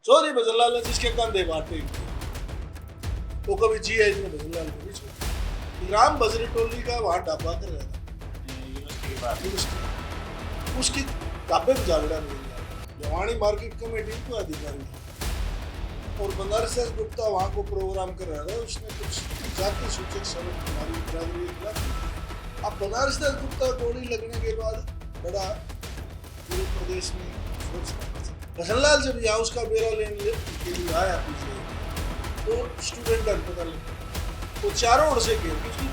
चौधरी भजनलाल ने जिसके कंधे बांटे वो कभी जी है इसने भजनलाल को नहीं छोड़ा। राम बजरी टोली का वहां ढाबा कर रहा था यूनिवर्सिटी, उसकी ढाबे में झगड़ा नहीं हुआ। जवानी मार्केट कमेटी को अधिकारी था और बनारस दास गुप्ता वहां को प्रोग्राम कर रहा था। उसने कुछ जाति सूचक शब्द हमारी बिरादरी के खिलाफ। अब बनारस दास गुप्ता गोली लगने के बाद बड़ा पूरे प्रदेश में भजनलाल जब यहाँ उसका बेरा लेने के लिए आया पीछे तो स्टूडेंट का पता लगा वो चारों ओर से घेर के उसकी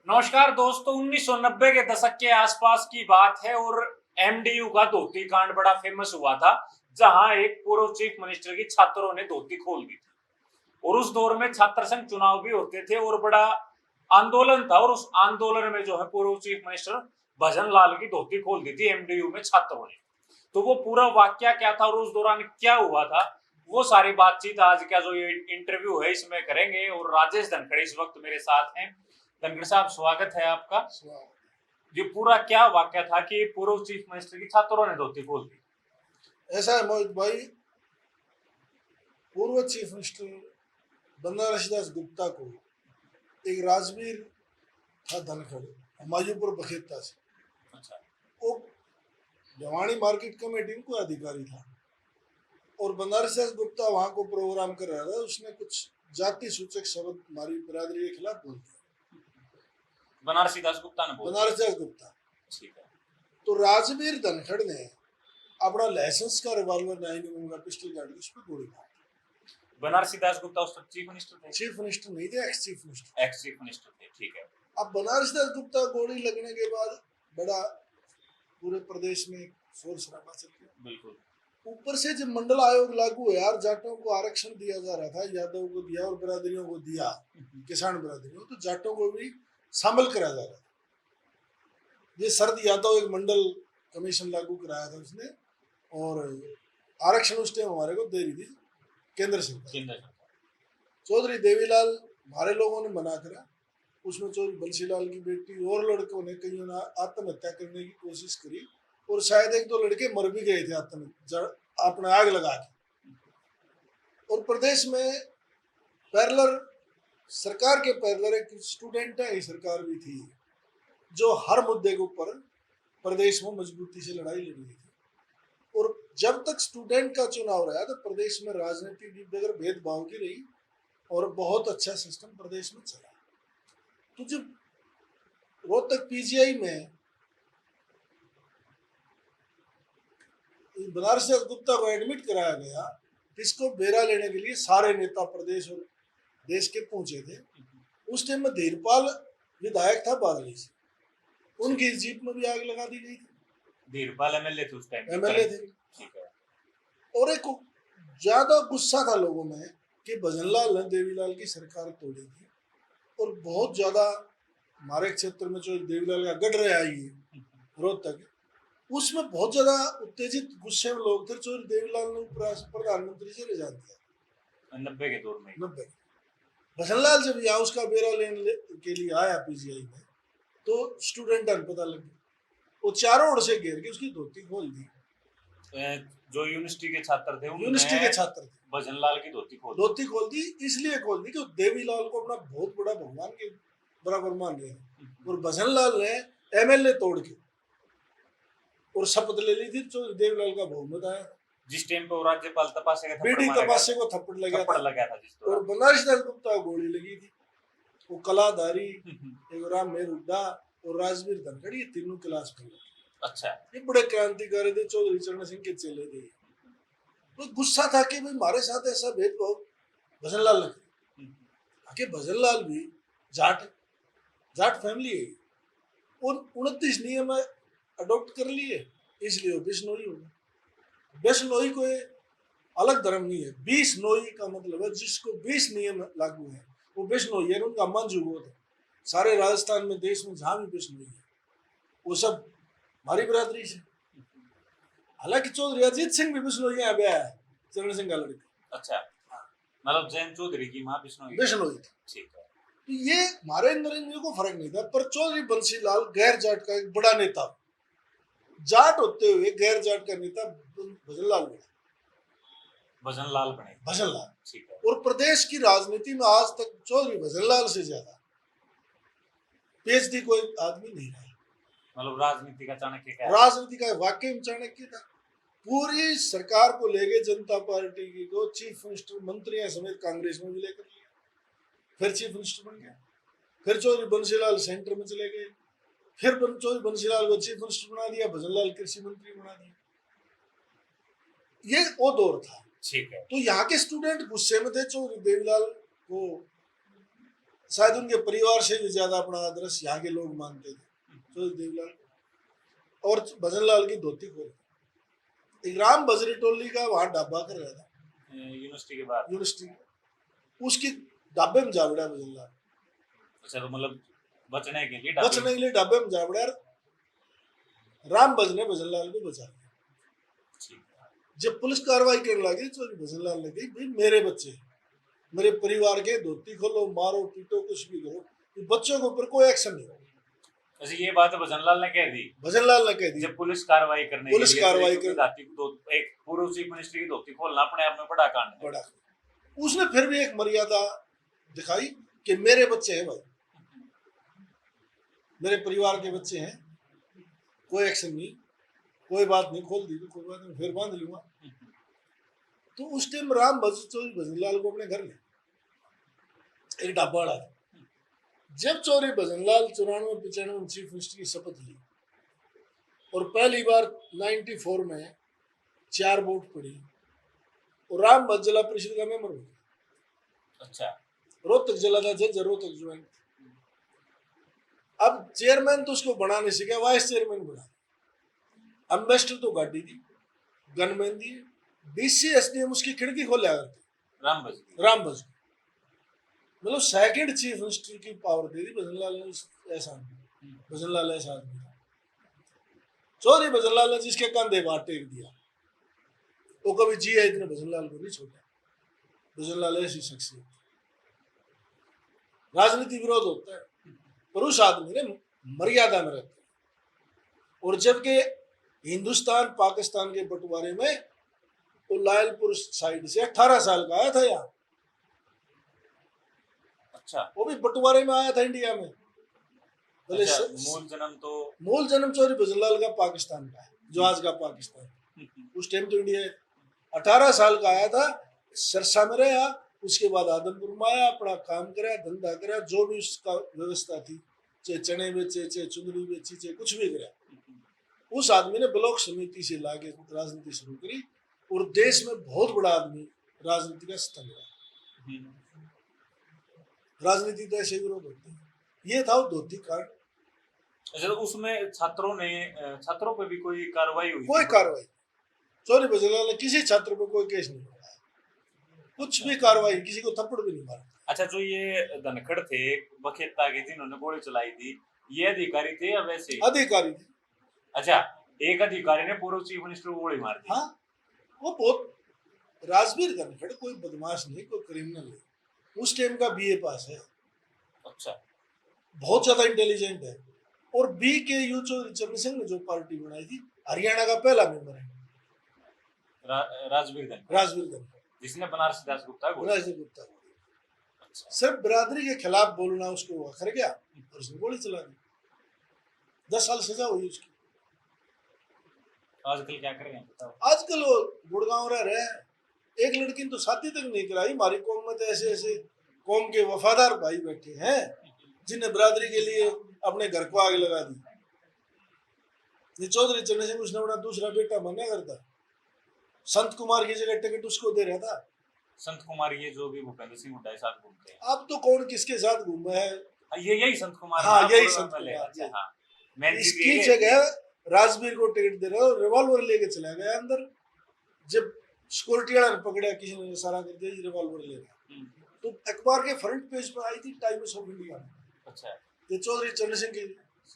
नमस्कार दोस्तों, 1990 के दशक के आसपास की बात है और एमडीयू का धोती कांड बड़ा फेमस हुआ था, जहां एक पूर्व चीफ मिनिस्टर की छात्रों ने धोती खोल दी थी और उस दौर में छात्र संघ चुनाव भी होते थे और बड़ा आंदोलन था। और उस आंदोलन में जो है पूर्व चीफ मिनिस्टर भजनलाल की धोती खोल दी थी एमडीयू में छात्रों ने। तो वो पूरा वाकया क्या था और उस दौरान क्या हुआ था, वो सारी बातचीत आज का जो ये इंटरव्यू है इसमें करेंगे। और राजेश धनखड़ इस वक्त मेरे साथ हैं। धनखड़ साहब, स्वागत है आपका। ये पूरा क्या वाकया था कि पूर्व चीफ मिनिस्टर की छात्रों ने धोती खोल दी? ऐसा है मोहित भाई, पूर्व चीफ मिनिस्टर बनारस दास गुप्ता को एक राजवीर था धनखड़ हुमायूंपुर बखेता से। अच्छा। वो जवानी मार्केट कमेटी को अधिकारी था और बनारस दास गुप्ता वहां को प्रोग्राम कर रहा था। उसने कुछ जाति सूचक शब्द हमारी बिरादरी के खिलाफ बोल दिया। बनारसी दास गुप्ता ने बोला? बनारस दास गुप्ता। ठीक है। तो राजवीर धनखड़ ने अपना लाइसेंस का रिवॉल्वर 9mm का पिस्टल काट के उस पर गोली मार। बनारसी दास गुप्ता उस वक्त चीफ मिनिस्टर थे? चीफ मिनिस्टर नहीं थे, ex chief minister. Ex chief minister थे, ठीक है। अब बनारस दास गुप्ता गोली लगने के बाद बड़ा पूरे प्रदेश में शोर शराबा चल गया। बिल्कुल। ऊपर से जब मंडल आयोग लागू है यार, जाटों को आरक्षण दिया जा रहा था, यादव को दिया और बिरादरियों को दिया, किसान बिरादरियों, तो जाटों को भी शामिल करा जा रहा था। ये शरद यादव एक मंडल कमीशन लागू कराया था उसने, और आरक्षण उस टाइम हमारे को दे रही थी केंद्र सरकार। चौधरी देवीलाल हमारे लोगों ने मना करा, उसमें चौधरी बंसीलाल की बेटी और लड़कों ने कईयों ने आत्महत्या करने की कोशिश करी और शायद एक दो लड़के मर भी गए थे अपने आग लगा के। और प्रदेश में पैरेलल सरकार के पैरेलल एक स्टूडेंट है सरकार भी थी जो हर मुद्दे के ऊपर प्रदेश में मजबूती से लड़ाई लड़ रही थी। और जब तक स्टूडेंट का चुनाव रहा तो प्रदेश में राजनीति भी बगैर भेदभाव की रही और बहुत अच्छा सिस्टम प्रदेश में चला। तो जब रोहतक पीजीआई में बनारस दास गुप्ता को एडमिट कराया गया, इसको बेरा लेने के लिए सारे नेता प्रदेश और देश के पहुंचे थे। उस टाइम में धीरपाल विधायक था बादली से, उनकी जीप में भी आग लगा दी गई थी। धीरपाल एमएलए थे उस टाइम? एमएलए थे। ठीक है। और एक ज्यादा गुस्सा था लोगों में कि भजनलाल ने देवीलाल की सरकार तोड़ी थी और बहुत ज्यादा हमारे क्षेत्र में जो देवीलाल का गढ़ रहा है रोहतक, उसमें बहुत ज्यादा उत्तेजित गुस्से में लोग थे। जो देवीलाल ने प्रधानमंत्री से रिजाइन दिया 90 के दौर में। 90। भजनलाल जब यहाँ उसका बेरा लेने के लिए आया पीजीआई में तो स्टूडेंट का पता लग गया, वो चारों ओर से घेर के उसकी धोती खोल दी। जो यूनिवर्सिटी के छात्र थे, यूनिवर्सिटी के छात्र थे, भजनलाल की धोती खोल दी। इसलिए खोल दी कि देवीलाल को अपना बहुत बड़ा भगवान के बराबर मान रहे हैं। और भजनलाल ने एमएलए तोड़ के और शपथ ले ली थी, तो देवीलाल का बहुमत आया। जिस टाइम पे राज्यपाल तपासे का बीडी तपासे को थप्पड़ लगा था और बनारस दास गुप्ता को गोली लगी थी। वो कलाधारी, एक राम मेरुड्डा और राजवीर धनखड़, ये तीनों क्लास में। अच्छा। ये बड़े क्रांतिकारी थे, चौधरी चरण सिंह के चेले थे। तो गुस्सा था कि भाई हमारे साथ ऐसा भेदभाव भजनलाल ने किया। भजनलाल भी जाट फैमिली है और 29 नियम अडॉप्ट कर लिए, इसलिए वो बिश्नोई हो गए। बिश्नोई कोई अलग धर्म नहीं है। 20 नोई का मतलब है जिसको 20 नियम लागू है वो बिश्नोई है। उनका मन जुगोत है। सारे राजस्थान में, देश में जहाँ भी बिश्नोई है वो सब हमारी बिरादरी से। हालांकि चौधरी अजीत सिंह भी बिश्नोई यहाँ पे आया है, चरण सिंह का लड़का। अच्छा। मतलब जैन चौधरी की माँ बिश्नोई थी। ठीक है। तो ये हमारे नरेंद्र को फर्क नहीं था, पर चौधरी बंसीलाल गैर जाट का एक बड़ा नेता, जाट होते हुए गैर जाट का नेता भजनलाल बना। भजनलाल बने। भजनलाल। ठीक है। और प्रदेश की राजनीति में आज तक चौधरी भजनलाल से ज्यादा पीएचडी कोई आदमी नहीं रहा। मतलब राजनीति का चाणक्य क्या है? राजनीति का वाकई में चाणक्य था। पूरी सरकार को ले गए जनता पार्टी की को चीफ मिनिस्टर, मंत्रियों समेत कांग्रेस में भी लेकर लिया, फिर चीफ मिनिस्टर बन गया। फिर चौधरी बंसीलाल सेंटर में चले गए, फिर चौधरी बंसीलाल को चीफ मिनिस्टर बना दिया, भजनलाल कृषि मंत्री बना दिया। ये वो दौर था। ठीक है। तो यहाँ के स्टूडेंट गुस्से में थे चौधरी देवीलाल को, शायद उनके परिवार से भी ज्यादा अपना आदर्श यहाँ के लोग मानते थे चौधरी देवीलाल को। और भजनलाल की धोती खोल, एक राम बजरी टोली का वहां ढाबा कर रहा था यूनिवर्सिटी के बाद। यूनिवर्सिटी, उसकी ढाबे में जा बढ़ा भजनलाल। अच्छा, तो मतलब बचने के लिए ढाबे में जा बढ़ा राम बज ने भजनलाल को बचा लिया। जब पुलिस कार्रवाई करने लगी तो भजनलाल ने कही, भाई मेरे बच्चे, मेरे परिवार के धोती खोलो, मारो पीटो, कुछ भी करो, बच्चों के ऊपर कोई एक्शन नहीं होगा। अच्छा, ये बात भजनलाल ने कह दी। भजनलाल ने कह दी। जब पुलिस कार्रवाई करने एक पूर्व चीफ मिनिस्टर की धोती खोलना अपने आप में बड़ा कांड है। बड़ा। उसने फिर भी एक मर्यादा दिखाई कि मेरे बच्चे हैं भाई, मेरे परिवार के बच्चे हैं, कोई एक्शन नहीं, कोई बात नहीं, खोल दी तो कोई बात नहीं, फिर बांध लूंगा। तो उस टाइम राम चौधरी भजनलाल को अपने घर में एक ढाबा डाला। जब चौधरी भजनलाल 94-95 में चीफ मिनिस्टर की शपथ ली और पहली बार 94 में 4 वोट पड़ी और राम भज जिला परिषद का मेंबर हो गया। अच्छा। रोहतक जिला का जज, रोहतक ज्वाइन। अब चेयरमैन तो उसको बना नहीं सका, वाइस चेयरमैन बना। एम्बेसडर तो गाड़ी दी, गनमैन दी, डीसी एसडीएम उसकी खिड़की खोल लिया करते राम बज। मतलब सेकंड चीफ मिनिस्टर की पावर दे दी भजनलाल ने। ऐसा भजनलाल ऐसा आदमी था। चौधरी भजनलाल ने जिसके कंधे बात टेक दिया वो कभी जिया इतने भजनलाल को नहीं छोड़ा। भजनलाल ऐसी शख्सियत, राजनीति विरोध होता है पर उस आदमी ने मर्यादा में रहता है। और जबकि हिंदुस्तान पाकिस्तान के बंटवारे में वो लायलपुर साइड से 18 साल का आया था यहाँ। अच्छा, वो भी बंटवारे में आया था इंडिया में। अच्छा, मूल जन्म चौधरी भजनलाल का पाकिस्तान का है, जो आज का पाकिस्तान। उस टाइम तो इंडिया 18 साल का आया था, सरसा में रहा, उसके बाद आदमपुर में आया, अपना काम करा, धंधा करा, जो भी उसका व्यवस्था थी, चाहे चने बेचे, चाहे चुंदड़ी बेची, चाहे कुछ भी करा। उस आदमी ने ब्लॉक समिति से लाके राजनीति शुरू करी और देश में बहुत बड़ा आदमी राजनीति का स्तंभ रहा। राजनीति तो ऐसे विरोध होते हैं। ये था वो धोती कांड। अच्छा, तो उसमें छात्रों पे भी कोई कार्रवाई हुई? कोई कार्रवाई, चौधरी भजनलाल ने किसी छात्र पर कोई केस नहीं लगाया, कुछ भी कार्रवाई, किसी को थप्पड़ भी नहीं मारा। अच्छा, जो ये धनखड़ थे बखेता के जिन्होंने गोली चलाई थी, ये अधिकारी थे या वैसे? अधिकारी थे। अच्छा, एक अधिकारी ने पूर्व चीफ मिनिस्टर को गोली मार दी। हाँ, वो बहुत राजवीर धनखड़ कोई बदमाश नहीं, कोई क्रिमिनल नहीं, उस टाइम का बीए पास है। अच्छा, बहुत ज्यादा इंटेलिजेंट है। और बी के यू चौधरी चरण सिंह ने जो पार्टी बनाई थी, हरियाणा का पहला मेंबर है राजवीर धनखड़, जिसने बनारसी दास गुप्ता सिर्फ बिरादरी के खिलाफ बोलना उसको अखर गया और उसने गोली चला दी। 10 साल सजा हुई उसकी। आजकल क्या कर रहे हैं बताओ? आजकल वो गुड़गांव रह रहे हैं। एक लड़की ने तो शादी तक नहीं कराई। हमारी कौम में तो ऐसे ऐसे कौम के वफादार भाई बैठे हैं जिन्हें बिरादरी के लिए अपने घर को आग लगा दी। ये चौधरी चरण सिंह उसने अपना दूसरा बेटा माना करता, संत कुमार की जगह टिकट उसको दे रहा था। संत कुमार ये जो भी भूपेंद्र सिंह हुड्डा के साथ घूमते हैं। अब तो कौन किसके साथ घूमा है? ये यही संत कुमार। हाँ, यही संत कुमार। अच्छा, हाँ, इसकी जगह राजवीर को टिकट दे रहा, रिवॉल्वर लेके चला गया अंदर। जब सिक्योरिटी वाला ने पकड़ा, किसी ने इशारा कर दिया रिवॉल्वर ले रहा, तो अखबार के फ्रंट पेज पर आई थी टाइम्स ऑफ इंडिया में। अच्छा, ये चौधरी चरण सिंह की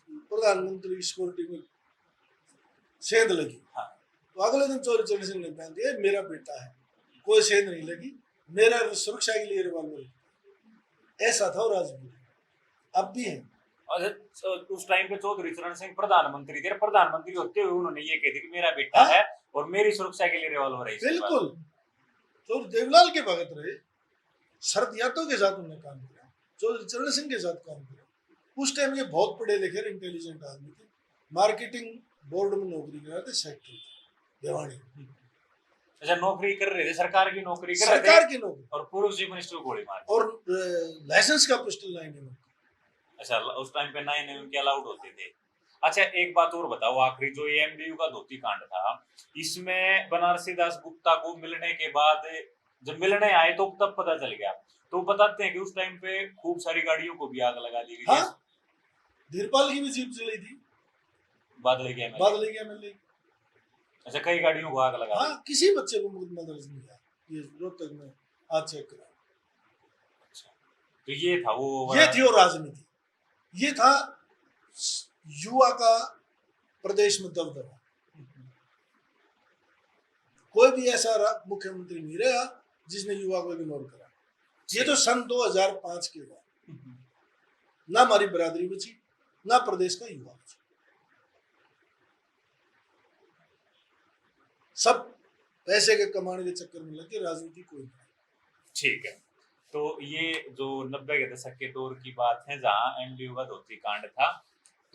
प्रधानमंत्री सिक्योरिटी में सेंध लगी। हाँ, तो अगले दिन चौधरी चरण सिंह ने बयान दिया, मेरा बेटा है, कोई सेंध नहीं लगी, मेरा सुरक्षा के लिए रिवॉल्वर। ऐसा था राजवीर, अब भी है। उस टाइम पे चौधरी चरण सिंह प्रधानमंत्री थे। प्रधानमंत्री होते हुए उन्होंने ये कह दिया कि मेरा बेटा है और मेरी सुरक्षा के लिए रिवॉल्वर है। बिल्कुल, तो देवलाल के भगत रहे, शरद यादव के साथ उन्होंने काम किया, चौधरी चरण सिंह के साथ काम किया। उस टाइम ये बहुत पढ़े लिखे इंटेलिजेंट आदमी थे, मार्केटिंग बोर्ड में नौकरी कर रहे थे, सेक्रेटरी देवानी। अच्छा, नौकरी कर रहे थे, सरकार की नौकरी कर रहे थे, सरकार की नौकरी, और पूर्व चीफ मिनिस्टर को गोली मार दी। और लाइसेंस का पिस्टल 9mm। अच्छा, उस टाइम पे 9mm के अलाउड होते थे। अच्छा, एक बात और बताओ आखिरी, जो ये एमडीयू का धोती कांड था, इसमें बनारसी दास गुप्ता को मिलने के बाद जब मिलने आए तो तब पता चल गया, तो बताते हैं कि उस टाइम पे खूब सारी गाड़ियों को भी आग लगा दी गई। हाँ, धीरपाल की भी जीप जली थी, बादल गया मिल। अच्छा, कई गाड़ियों को आग लगा दी। हाँ, किसी बच्चे को मुकदमा दर्ज नहीं किया, ये रोहतक में आज चेक करा। अच्छा, तो ये था वो, ये थी वो राजनीति, ये था युवा का प्रदेश में दबदबा। कोई भी ऐसा मुख्यमंत्री नहीं रहा जिसने युवा को इग्नोर करा। ये तो सन 2005 के बाद ना हमारी बरादरी बची, ना प्रदेश का युवा बचा, सब पैसे के कमाने के चक्कर में लगे, राजनीति कोई नहीं। ठीक है, तो ये जो 90 के दशक के दौर की बात है जहां एमडीयू का धोती कांड था,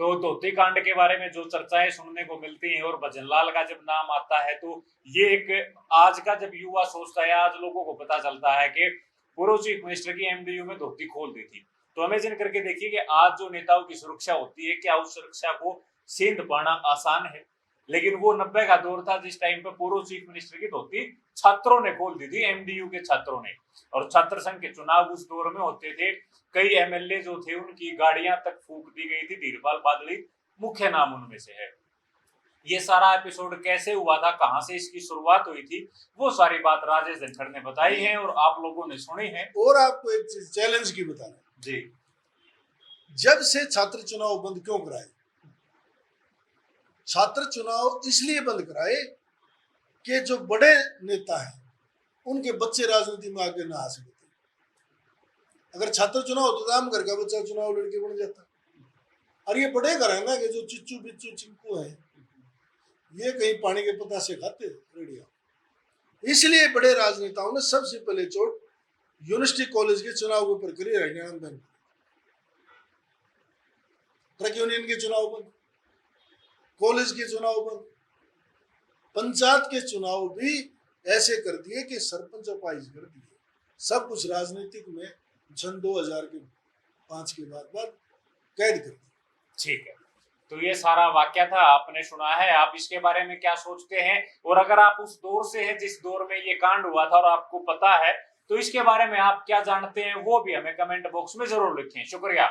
तो धोती कांड के बारे में जो चर्चाएं सुनने को मिलती हैं और भजनलाल का जब नाम आता है तो ये एक आज का जब युवा सोचता है, आज लोगों को पता चलता है कि पूर्व चीफ मिनिस्टर की एमडीयू में धोती खोल दी थी। तो इमेजिन करके देखिए कि आज जो नेताओं की सुरक्षा होती है, क्या उस सुरक्षा को सेंध पाना आसान है? लेकिन वो 90 का दौर था जिस टाइम पे पूर्व चीफ मिनिस्टर की धोती छात्रों ने खोल दी थी, एमडीयू के छात्रों ने। और छात्र संघ के चुनाव उस दौर में होते थे, कई एमएलए जो थे उनकी गाड़ियां तक फूंक दी गई थी, धीरपाल बादली मुख्य नाम उनमें से है। ये सारा एपिसोड कैसे हुआ था, कहां से इसकी शुरुआत हुई थी, वो सारी बात राजेश धनखड़ ने बताई है और आप लोगों ने सुनी है। और आपको एक चीज चैलेंज की बता रहा जी, जब से छात्र चुनाव बंद क्यों कराए? छात्र चुनाव इसलिए बंद कराए कि जो बड़े नेता हैं उनके बच्चे राजनीति में आगे ना आ सकते। अगर छात्र चुनाव होता तो हम घर का बच्चा चुनाव लड़के बन जाता। और ये बड़े घर है ना कि जो चिच्चू बिच्चू चिंकू है, ये कहीं पानी के पता से खाते रेडिया। इसलिए बड़े राजनेताओं ने सबसे पहले चोट यूनिवर्सिटी कॉलेज के चुनाव के ऊपर करी, हरियाणा में ट्रक यूनियन के चुनाव बंद, कॉलेज के चुनाव बंद, पंचायत के चुनाव भी ऐसे कर दिए कि सरपंच अपाइज कर दिए। सब कुछ राजनीतिक में सन 2005 के बाद कैद कर दिया। ठीक है, तो ये सारा वाक्य था, आपने सुना है, आप इसके बारे में क्या सोचते हैं? और अगर आप उस दौर से हैं जिस दौर में ये कांड हुआ था और आपको पता है, तो इसके बारे में आप क्या जानते हैं वो भी हमें कमेंट बॉक्स में जरूर लिखें। शुक्रिया।